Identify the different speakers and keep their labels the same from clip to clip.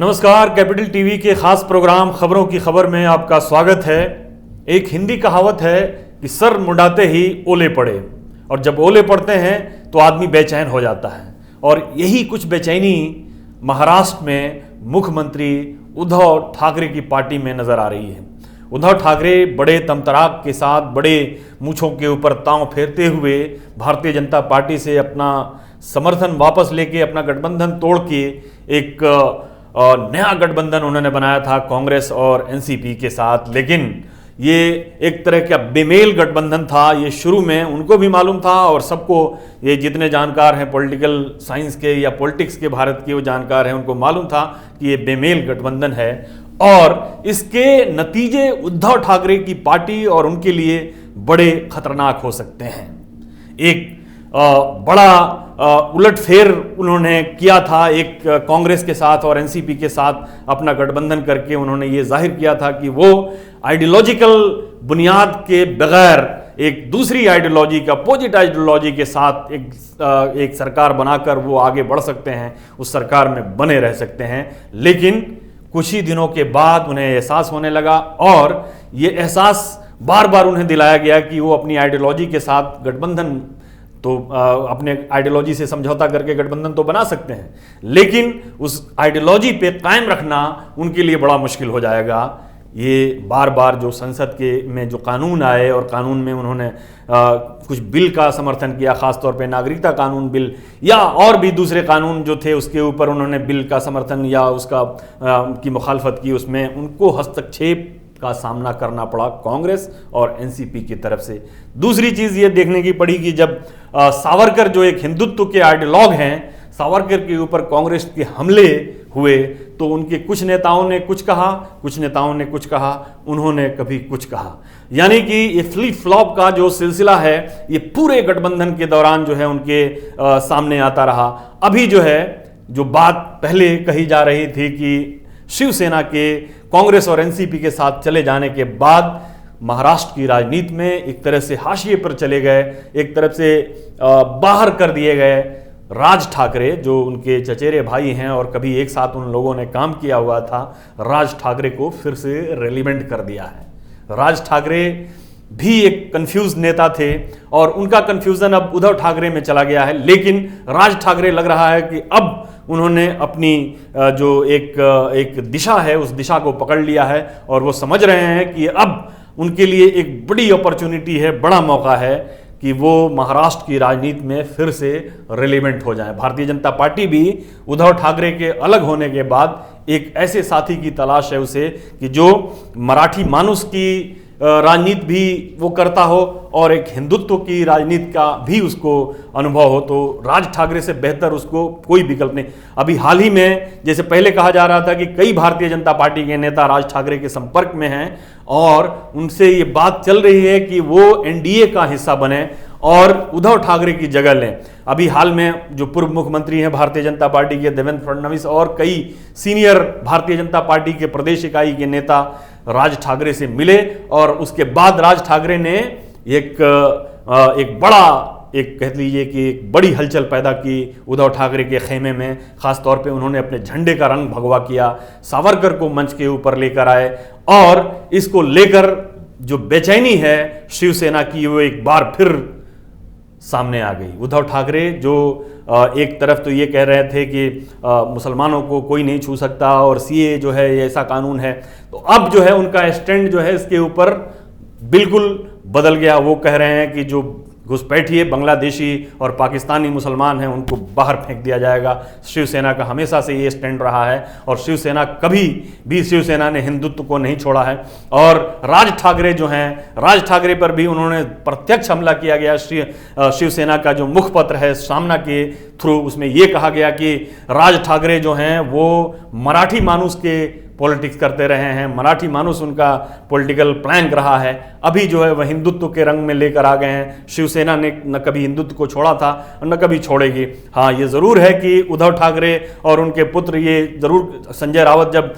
Speaker 1: नमस्कार, capital TV के खास प्रोग्राम खबरों की खबर में आपका स्वागत है। एक हिंदी कहावत है कि सर मुंडाते ही ओले पड़े, और जब ओले पड़ते हैं तो आदमी बेचैन हो जाता है। और यही कुछ बेचैनी महाराष्ट्र में मुख्यमंत्री उद्धव ठाकरे की पार्टी में नजर आ रही है। उद्धव ठाकरे बड़े तमतराक के साथ, बड़े मूंछों के ऊपर तांव फेरते हुए भारतीय जनता पार्टी से अपना समर्थन वापस लेके, अपना गठबंधन तोड़ के एक नया गठबंधन उन्होंने बनाया था कांग्रेस और एनसीपी के साथ। लेकिन ये एक तरह का बेमेल गठबंधन था। ये शुरू में उनको भी मालूम था, और सबको, ये जितने जानकार हैं पॉलिटिकल साइंस के या पॉलिटिक्स के भारत के वो जानकार हैं, उनको मालूम था कि ये बेमेल गठबंधन है। और इसके नतीजे उद्धव ठाकरे की पार्टी और उनके लिए बड़े खतरनाक हो सकते हैं। एक बड़ा उलटफेर उन्होंने किया था, एक कांग्रेस के साथ और एनसीपी के साथ अपना गठबंधन करके उन्होंने ये जाहिर किया था कि वो आइडियोलॉजिकल बुनियाद के बगैर एक दूसरी आइडियोलॉजी का, अपोजिट आइडियोलॉजी के साथ एक सरकार बनाकर वो आगे बढ़ सकते हैं, उस सरकार में बने रह सकते हैं। लेकिन कुछ ही दिनों के बाद उन्हें एहसास होने लगा, और ये एहसास बार बार उन्हें दिलाया गया कि वो अपनी आइडियोलॉजी के साथ गठबंधन तो अपने आइडियोलॉजी से समझौता करके गठबंधन तो बना सकते हैं, लेकिन उस आइडियोलॉजी पे कायम रखना उनके लिए बड़ा मुश्किल हो जाएगा। ये बार बार जो संसद के में जो कानून आए, और कानून में उन्होंने कुछ बिल का समर्थन किया, खासतौर पे नागरिकता कानून बिल या और भी दूसरे कानून जो थे उसके ऊपर उन्होंने बिल का समर्थन या उसका की मुखालफत की, उसमें उनको हस्तक्षेप का सामना करना पड़ा कांग्रेस और एनसीपी की तरफ से। दूसरी चीज ये देखने की पड़ी कि जब सावरकर जो एक हिंदुत्व के आइडियोलॉग हैं, सावरकर के ऊपर कांग्रेस के हमले हुए तो उनके कुछ नेताओं ने कुछ कहा, कुछ नेताओं ने कुछ कहा, उन्होंने कभी कुछ कहा। यानी कि ये फ्लिप फ्लॉप का जो सिलसिला है ये पूरे गठबंधन के दौरान जो है उनके सामने आता रहा। अभी जो है, जो बात पहले कही जा रही थी कि शिवसेना के कांग्रेस और एनसीपी के साथ चले जाने के बाद महाराष्ट्र की राजनीति में एक तरह से हाशिए पर चले गए, एक तरफ से बाहर कर दिए गए राज ठाकरे, जो उनके चचेरे भाई हैं और कभी एक साथ उन लोगों ने काम किया हुआ था। राज ठाकरे को फिर से रेलिवेंट कर दिया है। राज ठाकरे भी एक कंफ्यूज नेता थे, और उनका कंफ्यूजन अब उद्धव ठाकरे में चला गया है। लेकिन राज ठाकरे लग रहा है कि अब उन्होंने अपनी जो एक दिशा है उस दिशा को पकड़ लिया है, और वो समझ रहे हैं कि अब उनके लिए एक बड़ी अपॉर्चुनिटी है, बड़ा मौका है कि वो महाराष्ट्र की राजनीति में फिर से रिलेवेंट हो जाए। भारतीय जनता पार्टी भी उद्धव ठाकरे के अलग होने के बाद एक ऐसे साथी की तलाश है उसे कि जो मराठी मानुस की राजनीति भी वो करता हो और एक हिंदुत्व की राजनीति का भी उसको अनुभव हो। तो राज ठाकरे से बेहतर उसको कोई विकल्प नहीं। अभी हाल ही में, जैसे पहले कहा जा रहा था कि कई भारतीय जनता पार्टी के नेता राज ठाकरे के संपर्क में हैं, और उनसे ये बात चल रही है कि वो एनडीए का हिस्सा बने और उद्धव ठाकरे की जगह लें। अभी हाल में जो पूर्व मुख्यमंत्री हैं भारतीय जनता पार्टी के देवेंद्र फडणवीस और कई सीनियर भारतीय जनता पार्टी के प्रदेश इकाई के नेता राज ठाकरे से मिले, और उसके बाद राज ठाकरे ने एक बड़ा, एक कह लीजिए कि एक बड़ी हलचल पैदा की उद्धव ठाकरे के खेमे में। खासतौर पे उन्होंने अपने झंडे का रंग भगवा किया, सावरकर को मंच के ऊपर लेकर आए, और इसको लेकर जो बेचैनी है शिवसेना की वो एक बार फिर सामने आ गई। उद्धव ठाकरे जो एक तरफ तो ये कह रहे थे कि मुसलमानों को कोई नहीं छू सकता और सीए जो है ये ऐसा कानून है, तो अब जो है उनका स्टैंड जो है इसके ऊपर बिल्कुल बदल गया। वो कह रहे हैं कि जो घुसपैठिए बांग्लादेशी और पाकिस्तानी मुसलमान हैं उनको बाहर फेंक दिया जाएगा। शिवसेना का हमेशा से ये स्टैंड रहा है, और शिवसेना कभी भी, शिवसेना ने हिंदुत्व को नहीं छोड़ा है। और राज ठाकरे जो हैं, राज ठाकरे पर भी उन्होंने प्रत्यक्ष हमला किया गया। शिवसेना का जो मुखपत्र है सामना के थ्रू, उसमें ये कहा गया कि राज ठाकरे जो हैं वो मराठी मानुस के पॉलिटिक्स करते रहे हैं, मराठी मानुस उनका पॉलिटिकल प्लान रहा है। अभी जो है वह हिंदुत्व के रंग में लेकर आ गए हैं। शिवसेना ने न कभी हिंदुत्व को छोड़ा था और न कभी छोड़ेगी। हाँ, ये ज़रूर है कि उद्धव ठाकरे और उनके पुत्र, ये ज़रूर, संजय रावत जब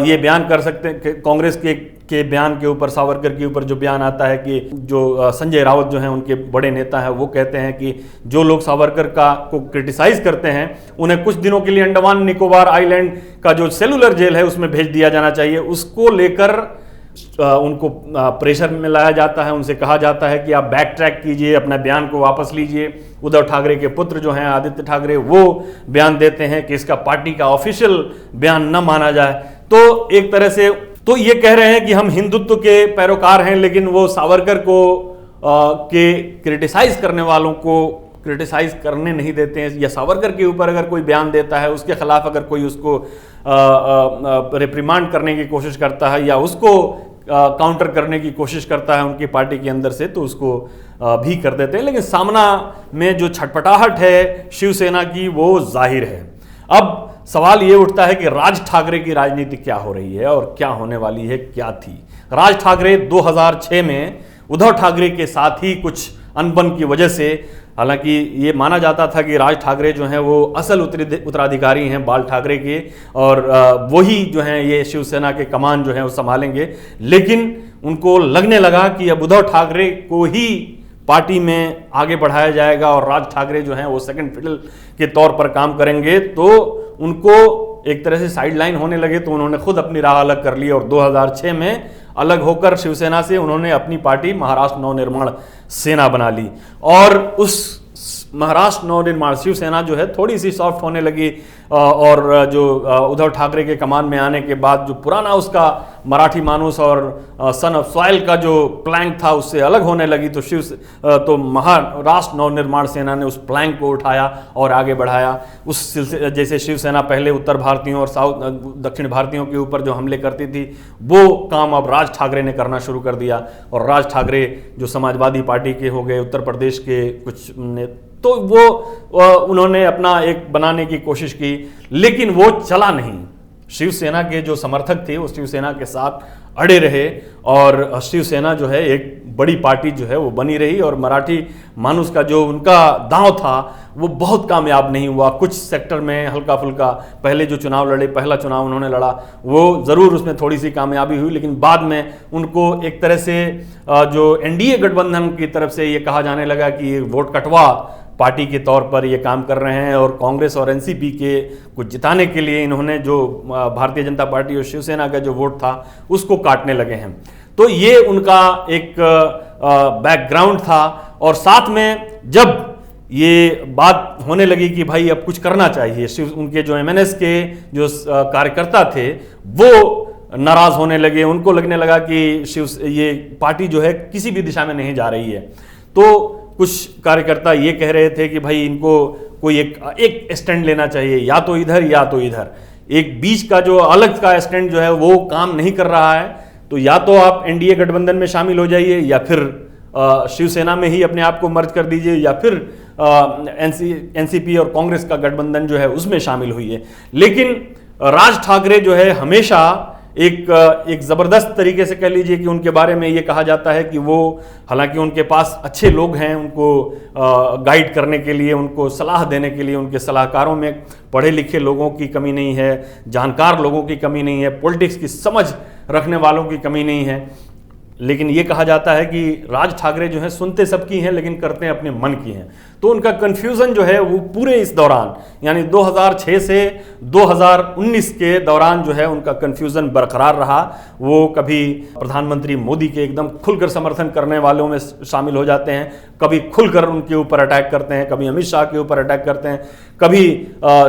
Speaker 1: ये बयान कर सकते हैं, कांग्रेस के बयान के ऊपर, सावरकर के ऊपर जो बयान आता है कि जो संजय रावत जो हैं उनके बड़े नेता हैं, वो कहते हैं कि जो लोग सावरकर को क्रिटिसाइज करते हैं उन्हें कुछ दिनों के लिए अंडमान निकोबार आइलैंड का जो सेलुलर जेल है उसमें भेज दिया जाना चाहिए। उसको लेकर उनको प्रेशर में लाया जाता है, उनसे कहा जाता है कि आप बैक ट्रैक कीजिए, अपना बयान को वापस लीजिए। उद्धव ठाकरे के पुत्र जो हैं आदित्य ठाकरे, वो बयान देते हैं कि इसका पार्टी का ऑफिशियल बयान न माना जाए। तो एक तरह से तो ये कह रहे हैं कि हम हिंदुत्व के पैरोकार हैं, लेकिन वो सावरकर को के क्रिटिसाइज करने वालों को क्रिटिसाइज करने नहीं देते हैं, या सावरकर के ऊपर अगर कोई बयान देता है, उसके खिलाफ अगर कोई उसको रिप्रिमांड करने की कोशिश करता है या उसको काउंटर करने की कोशिश करता है उनकी पार्टी के अंदर से, तो उसको भी कर देते हैं। लेकिन सामना में जो छटपटाहट है शिवसेना की वो जाहिर है। अब सवाल ये उठता है कि राज ठाकरे की राजनीति क्या हो रही है और क्या होने वाली है, क्या थी। राज ठाकरे 2006 में उद्धव ठाकरे के साथ ही कुछ अनबन की वजह से, हालांकि ये माना जाता था कि राज ठाकरे जो हैं वो असल उत्तराधिकारी हैं बाल ठाकरे के, और वही जो हैं ये शिवसेना के कमान जो है वो संभालेंगे, लेकिन उनको लगने लगा कि अब उद्धव ठाकरे को ही पार्टी में आगे बढ़ाया जाएगा और राज ठाकरे जो हैं वो सेकंड फिडल के तौर पर काम करेंगे। तो उनको एक तरह से साइडलाइन होने लगे, तो उन्होंने खुद अपनी राह अलग कर ली और 2006 में अलग होकर शिवसेना से उन्होंने अपनी पार्टी महाराष्ट्र नवनिर्माण सेना बना ली। और उस महाराष्ट्र नवनिर्माण शिवसेना जो है थोड़ी सी सॉफ्ट होने लगी, और जो उद्धव ठाकरे के कमान में आने के बाद जो पुराना उसका मराठी मानुस और सन ऑफ सॉइल का जो प्लैंक था उससे अलग होने लगी। तो महाराष्ट्र नवनिर्माण सेना ने उस प्लैंक को उठाया और आगे बढ़ाया। उस सिलसिले जैसे शिवसेना पहले उत्तर भारतीयों और दक्षिण भारतीयों के ऊपर जो हमले करती थी, वो काम अब राज ठाकरे ने करना शुरू कर दिया। और राज ठाकरे जो समाजवादी पार्टी के हो गए, उत्तर प्रदेश के कुछ ने, तो वो उन्होंने अपना एक बनाने की कोशिश की, लेकिन वो चला नहीं। शिवसेना के जो समर्थक थे वो शिवसेना के साथ अड़े रहे, और शिवसेना जो है एक बड़ी पार्टी जो है वो बनी रही। और मराठी मानुस का जो उनका दांव था वो बहुत कामयाब नहीं हुआ। कुछ सेक्टर में हल्का फुल्का पहले जो चुनाव लड़े, पहला चुनाव उन्होंने लड़ा, वो ज़रूर उसमें थोड़ी सी कामयाबी हुई, लेकिन बाद में उनको एक तरह से जो एनडीए गठबंधन की तरफ से ये कहा जाने लगा कि ये वोट कटवा पार्टी के तौर पर ये काम कर रहे हैं, और कांग्रेस और एनसीपी के कुछ जिताने के लिए इन्होंने जो भारतीय जनता पार्टी और शिवसेना का जो वोट था उसको काटने लगे हैं। तो ये उनका एक बैकग्राउंड था। और साथ में जब ये बात होने लगी कि भाई अब कुछ करना चाहिए, उनके जो एमएनएस के जो कार्यकर्ता थे वो नाराज होने लगे, उनको लगने लगा कि ये पार्टी जो है किसी भी दिशा में नहीं जा रही है। तो कुछ कार्यकर्ता ये कह रहे थे कि भाई इनको कोई एक स्टैंड लेना चाहिए, या तो इधर या तो इधर। एक बीच का जो अलग का स्टैंड जो है वो काम नहीं कर रहा है, तो या तो आप एनडीए गठबंधन में शामिल हो जाइए, या फिर शिवसेना में ही अपने आप को मर्ज कर दीजिए, या फिर एनसीपी और कांग्रेस का गठबंधन जो है उसमें शामिल हुई। लेकिन राज ठाकरे जो है हमेशा एक जबरदस्त तरीके से कह लीजिए कि उनके बारे में ये कहा जाता है कि वो, हालांकि उनके पास अच्छे लोग हैं उनको गाइड करने के लिए, उनको सलाह देने के लिए, उनके सलाहकारों में पढ़े लिखे लोगों की कमी नहीं है, जानकार लोगों की कमी नहीं है, पॉलिटिक्स की समझ रखने वालों की कमी नहीं है। लेकिन ये कहा जाता है कि राज ठाकरे जो हैं सुनते सबकी हैं लेकिन करते हैं अपने मन की हैं। तो उनका कन्फ्यूज़न जो है वो पूरे इस दौरान, यानी 2006 से 2019 के दौरान जो है उनका कन्फ्यूज़न बरकरार रहा। वो कभी प्रधानमंत्री मोदी के एकदम खुलकर समर्थन करने वालों में शामिल हो जाते हैं, कभी खुलकर उनके ऊपर अटैक करते हैं, कभी अमित शाह के ऊपर अटैक करते हैं, कभी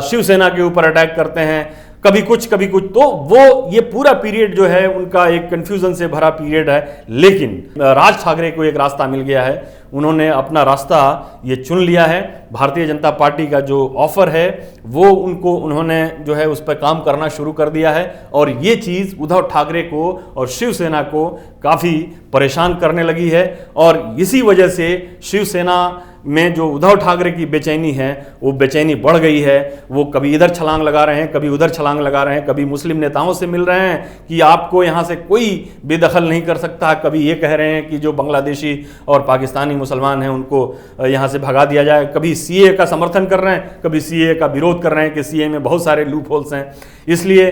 Speaker 1: शिवसेना के ऊपर अटैक करते हैं, कभी कुछ कभी कुछ। तो वो ये पूरा पीरियड जो है उनका एक कंफ्यूजन से भरा पीरियड है। लेकिन राज ठाकरे को एक रास्ता मिल गया है, उन्होंने अपना रास्ता ये चुन लिया है। भारतीय जनता पार्टी का जो ऑफर है वो उन्होंने जो है उस पर काम करना शुरू कर दिया है, और ये चीज़ उद्धव ठाकरे को और शिवसेना को काफ़ी परेशान करने लगी है। और इसी वजह से शिवसेना में जो उद्धव ठाकरे की बेचैनी है वो बेचैनी बढ़ गई है। वो कभी इधर छलांग लगा रहे हैं, कभी उधर छलांग लगा रहे हैं, कभी मुस्लिम नेताओं से मिल रहे हैं कि आपको यहाँ से कोई बेदखल नहीं कर सकता, कभी ये कह रहे हैं कि जो बांग्लादेशी और पाकिस्तानी मुसलमान हैं उनको यहाँ से भगा दिया जाए, कभी सीए का समर्थन कर रहे हैं, कभी सीए का विरोध कर रहे हैं कि सीए में बहुत सारे लूप होल्स हैं, इसलिए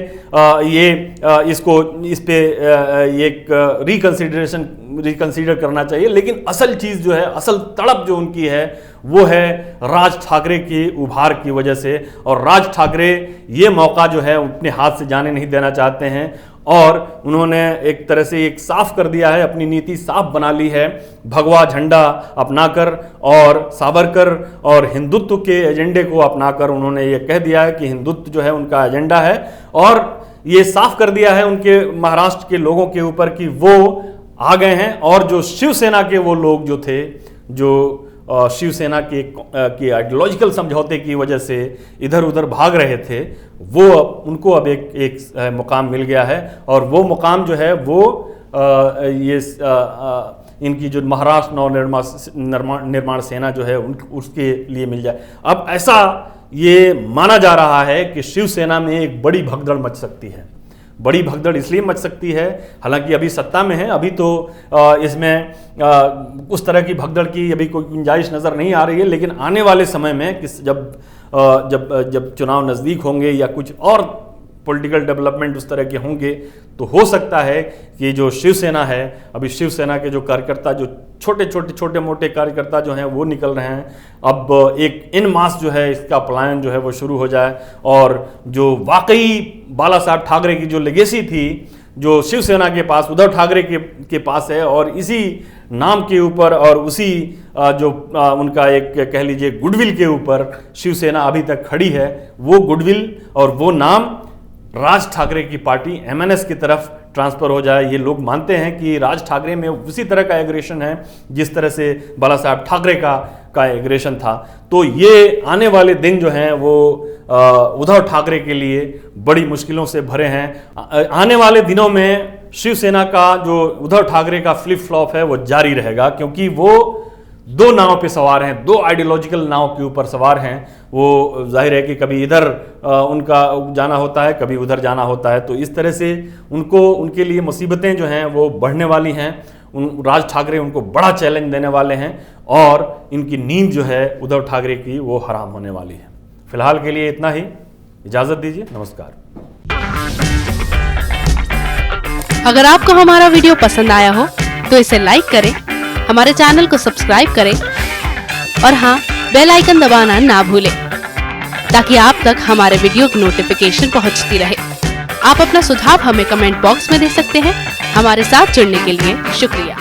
Speaker 1: इस पे एक रिकंसीडर करना चाहिए। लेकिन असल चीज़ जो है, असल तड़प जो उनकी है है वो है राज ठाकरे के उभार की वजह से। और राज ठाकरे ये मौका जो है अपने हाथ से जाने नहीं देना चाहते हैं और उन्होंने एक तरह से एक साफ कर दिया है, अपनी नीति साफ बना ली है, भगवा झंडा अपनाकर और सावरकर और हिंदुत्व के एजेंडे को अपनाकर उन्होंने ये कह दिया है कि हिंदुत्व जो है उनका एजेंडा है। और ये साफ कर दिया है उनके महाराष्ट्र के लोगों के ऊपर कि वो आ गए हैं और जो शिवसेना के वो लोग जो थे, जो शिवसेना के आइडियोलॉजिकल समझौते की वजह से इधर उधर भाग रहे थे, वो उनको अब एक मुकाम मिल गया है। और वो मुकाम जो है वो इनकी जो महाराष्ट्र निर्माण सेना जो है उसके लिए मिल जाए। अब ऐसा ये माना जा रहा है कि शिवसेना में एक बड़ी भगदड़ मच सकती है। बड़ी भगदड़ इसलिए मच सकती है, हालांकि अभी सत्ता में है, अभी तो इसमें उस तरह की भगदड़ की अभी कोई गुंजाइश नज़र नहीं आ रही है, लेकिन आने वाले समय में जब चुनाव नज़दीक होंगे या कुछ और पॉलिटिकल डेवलपमेंट उस तरह के होंगे तो हो सकता है कि जो शिवसेना है, अभी शिवसेना के जो कार्यकर्ता, जो छोटे मोटे कार्यकर्ता जो हैं वो निकल रहे हैं, अब एक इन मास जो है इसका पलायन जो है वो शुरू हो जाए और जो वाकई बाला साहब ठाकरे की जो लेगेसी थी, जो शिवसेना के पास, उद्धव ठाकरे के पास है, और इसी नाम के ऊपर और उसी जो उनका एक कह लीजिए गुडविल के ऊपर शिवसेना अभी तक खड़ी है, वो गुडविल और वो नाम राज ठाकरे की पार्टी एमएनएस की तरफ ट्रांसफर हो जाए। ये लोग मानते हैं कि राज ठाकरे में उसी तरह का एग्रेशन है जिस तरह से बाला साहब ठाकरे का एग्रेशन था। तो ये आने वाले दिन जो हैं वो उद्धव ठाकरे के लिए बड़ी मुश्किलों से भरे हैं। आने वाले दिनों में शिवसेना का जो उद्धव ठाकरे का फ्लिप फ्लॉप है वो जारी रहेगा, क्योंकि वो दो नाव पे सवार हैं, दो आइडियोलॉजिकल नाव के ऊपर सवार हैं। वो जाहिर है कि कभी इधर उनका जाना होता है, कभी उधर जाना होता है, तो इस तरह से उनके लिए मुसीबतें जो हैं वो बढ़ने वाली हैं। राज ठाकरे उनको बड़ा चैलेंज देने वाले हैं और इनकी नींद जो है उद्धव ठाकरे की वो हराम होने वाली है। फिलहाल के लिए इतना ही, इजाजत दीजिए, नमस्कार।
Speaker 2: अगर आपको हमारा वीडियो पसंद आया हो तो इसे लाइक करें, हमारे चैनल को सब्सक्राइब करें और हाँ, बेल आइकन दबाना ना भूलें ताकि आप तक हमारे वीडियो की नोटिफिकेशन पहुंचती रहे। आप अपना सुझाव हमें कमेंट बॉक्स में दे सकते हैं। हमारे साथ जुड़ने के लिए शुक्रिया।